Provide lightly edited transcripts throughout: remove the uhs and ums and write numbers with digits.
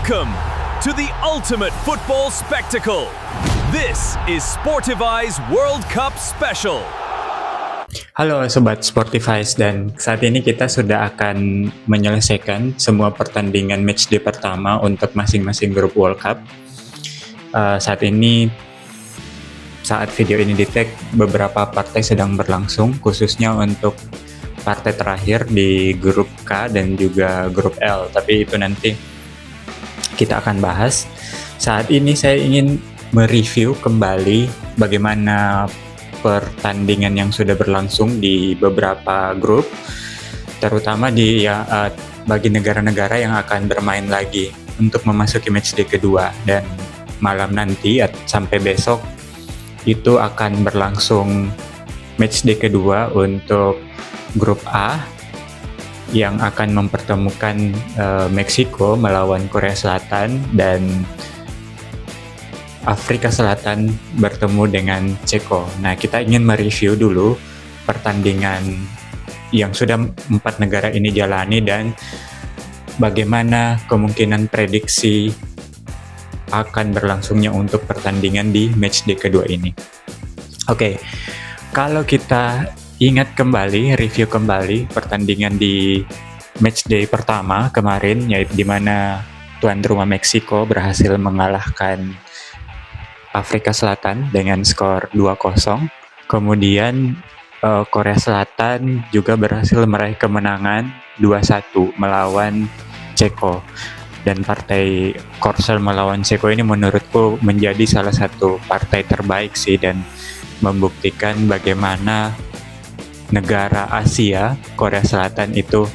Welcome to the ultimate football spectacle. This is Sportivize World Cup Special. Halo Sobat Sportivize, dan saat ini kita sudah akan menyelesaikan semua pertandingan matchday pertama untuk masing-masing grup World Cup. Saat video ini di-tag, beberapa partai sedang berlangsung, khususnya untuk partai terakhir di grup K dan juga grup L, tapi itu nanti kita akan bahas. Saat ini saya ingin mereview kembali bagaimana pertandingan yang sudah berlangsung di beberapa grup, terutama bagi negara-negara yang akan bermain lagi untuk memasuki matchday kedua. Dan malam nanti sampai besok itu akan berlangsung matchday kedua untuk grup A yang akan mempertemukan Meksiko melawan Korea Selatan, dan Afrika Selatan bertemu dengan Ceko. Nah, kita ingin mereview dulu pertandingan yang sudah 4 negara ini jalani dan bagaimana kemungkinan prediksi akan berlangsungnya untuk pertandingan di matchday kedua ini. Oke, kalau kita ingat kembali, review kembali pertandingan di matchday pertama kemarin, yaitu di mana tuan rumah Meksiko berhasil mengalahkan Afrika Selatan dengan skor 2-0. Kemudian Korea Selatan juga berhasil meraih kemenangan 2-1 melawan Ceko. Dan partai Korsel melawan Ceko ini menurutku menjadi salah satu partai terbaik sih, dan membuktikan bagaimana negara Asia, Korea Selatan itu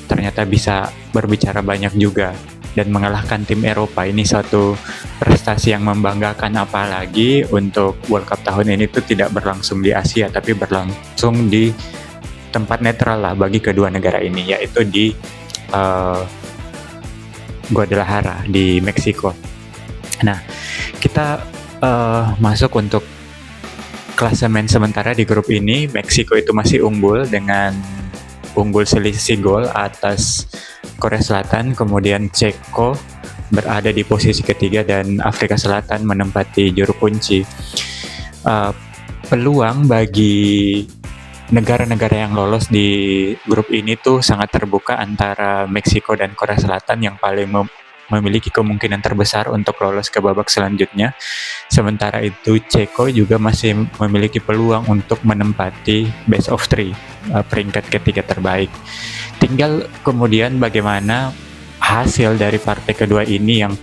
ternyata bisa berbicara banyak juga dan mengalahkan tim Eropa. Ini suatu prestasi yang membanggakan, apalagi untuk World Cup tahun ini itu tidak berlangsung di Asia tapi berlangsung di tempat netral lah bagi kedua negara ini, yaitu di Guadalajara di Meksiko. Nah, kita masuk untuk klasemen sementara di grup ini. Meksiko itu masih unggul selisih gol atas Korea Selatan, kemudian Ceko berada di posisi ketiga dan Afrika Selatan menempati juru kunci. Peluang bagi negara-negara yang lolos di grup ini tuh sangat terbuka antara Meksiko dan Korea Selatan yang paling memiliki kemungkinan terbesar untuk lolos ke babak selanjutnya. Sementara itu Ceko juga masih memiliki peluang untuk menempati best of 3, peringkat ketiga terbaik. Tinggal kemudian bagaimana hasil dari partai kedua ini yang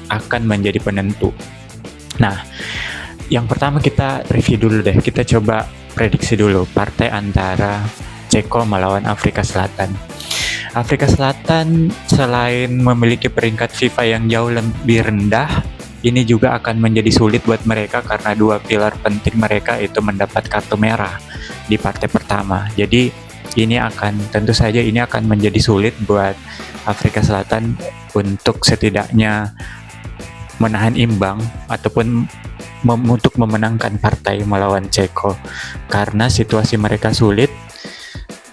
akan menjadi penentu. Nah, yang pertama kita review dulu deh. Kita coba prediksi dulu partai antara Ceko melawan Afrika Selatan. Afrika Selatan selain memiliki peringkat FIFA yang jauh lebih rendah, ini juga akan menjadi sulit buat mereka karena dua pilar penting mereka itu mendapat kartu merah di partai pertama. Jadi tentu saja ini akan menjadi sulit buat Afrika Selatan untuk setidaknya menahan imbang ataupun untuk memenangkan partai melawan Ceko, karena situasi mereka sulit,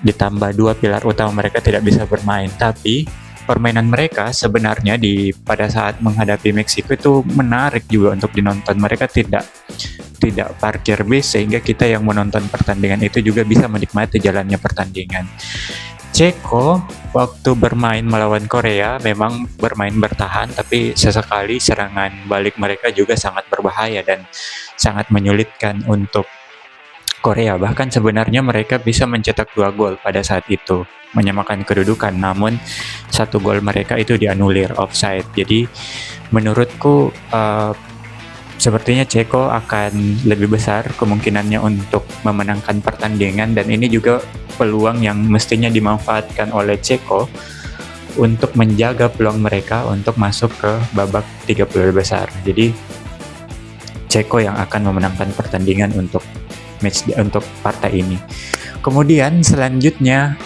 ditambah dua pilar utama mereka tidak bisa bermain. Tapi permainan mereka sebenarnya pada saat menghadapi Meksiko itu menarik juga untuk dinonton. Mereka tidak parkir bis, sehingga kita yang menonton pertandingan itu juga bisa menikmati jalannya pertandingan. Ceko waktu bermain melawan Korea memang bermain bertahan, tapi sesekali serangan balik mereka juga sangat berbahaya dan sangat menyulitkan untuk Korea. Bahkan sebenarnya mereka bisa mencetak 2 gol pada saat itu, menyamakan kedudukan, namun 1 gol mereka itu dianulir offside. Jadi menurutku sepertinya Ceko akan lebih besar kemungkinannya untuk memenangkan pertandingan, dan ini juga peluang yang mestinya dimanfaatkan oleh Ceko untuk menjaga peluang mereka untuk masuk ke babak 32 besar. Jadi Ceko yang akan memenangkan pertandingan untuk partai ini. Kemudian selanjutnya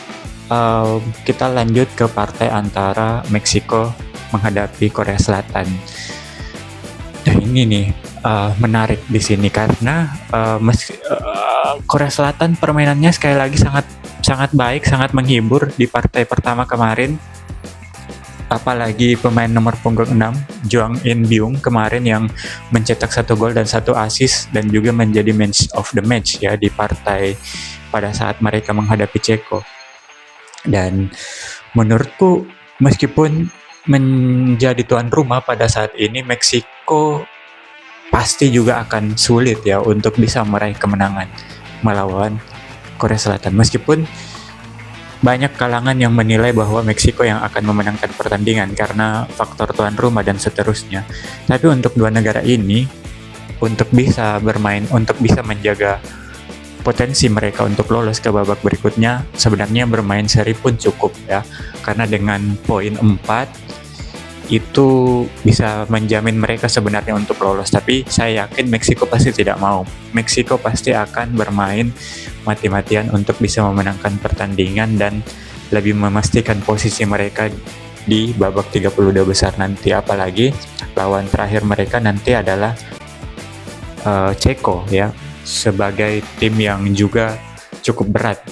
kita lanjut ke partai antara Meksiko menghadapi Korea Selatan. Dan ini nih menarik di sini karena Korea Selatan permainannya sekali lagi sangat baik, sangat menghibur di partai pertama kemarin. apalagi pemain nomor punggung 6 Jwang In-byung kemarin yang mencetak 1 gol dan 1 assist dan juga menjadi man of the match ya di partai pada saat mereka menghadapi Ceko. Dan menurutku meskipun menjadi tuan rumah pada saat ini, Meksiko pasti juga akan sulit ya untuk bisa meraih kemenangan melawan Korea Selatan. Meskipun banyak kalangan yang menilai bahwa Meksiko yang akan memenangkan pertandingan karena faktor tuan rumah dan seterusnya. Tapi untuk dua negara ini, untuk bisa bermain, untuk bisa menjaga potensi mereka untuk lolos ke babak berikutnya, sebenarnya bermain seri pun cukup ya. Karena dengan poin 4 itu bisa menjamin mereka sebenarnya untuk lolos. Tapi saya yakin Meksiko pasti tidak mau. Meksiko pasti akan bermain mati-matian untuk bisa memenangkan pertandingan dan lebih memastikan posisi mereka di babak 32 besar nanti. Apalagi lawan terakhir mereka nanti adalah Ceko ya, sebagai tim yang juga cukup berat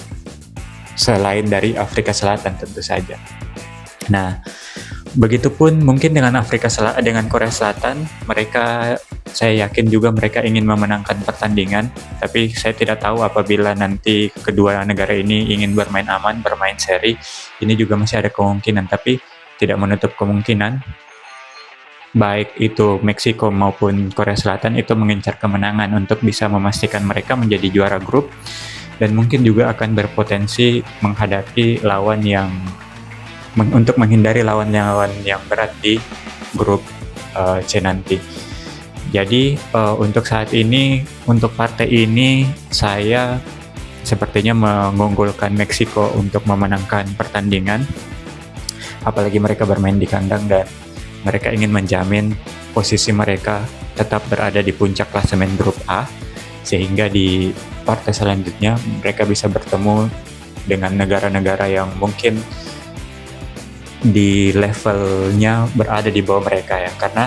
selain dari Afrika Selatan tentu saja. Nah, begitupun mungkin dengan dengan Korea Selatan, saya yakin juga mereka ingin memenangkan pertandingan, tapi saya tidak tahu apabila nanti kedua negara ini ingin bermain aman, bermain seri, ini juga masih ada kemungkinan, tapi tidak menutup kemungkinan baik itu Meksiko maupun Korea Selatan itu mengincar kemenangan untuk bisa memastikan mereka menjadi juara grup dan mungkin juga akan berpotensi menghadapi lawan yang untuk menghindari lawan-lawan yang berat di grup C nanti. Jadi untuk saat ini, untuk partai ini saya sepertinya mengunggulkan Meksiko untuk memenangkan pertandingan. Apalagi mereka bermain di kandang dan mereka ingin menjamin posisi mereka tetap berada di puncak klasemen grup A, sehingga di partai selanjutnya mereka bisa bertemu dengan negara-negara yang mungkin di levelnya berada di bawah mereka ya, karena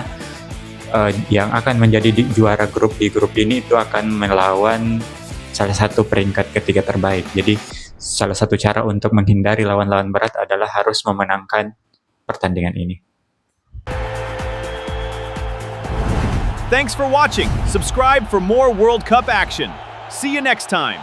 yang akan menjadi juara grup di grup ini itu akan melawan salah satu peringkat ketiga terbaik. Jadi salah satu cara untuk menghindari lawan-lawan berat adalah harus memenangkan pertandingan ini. Thanks for watching. Subscribe for more World Cup action. See you next time.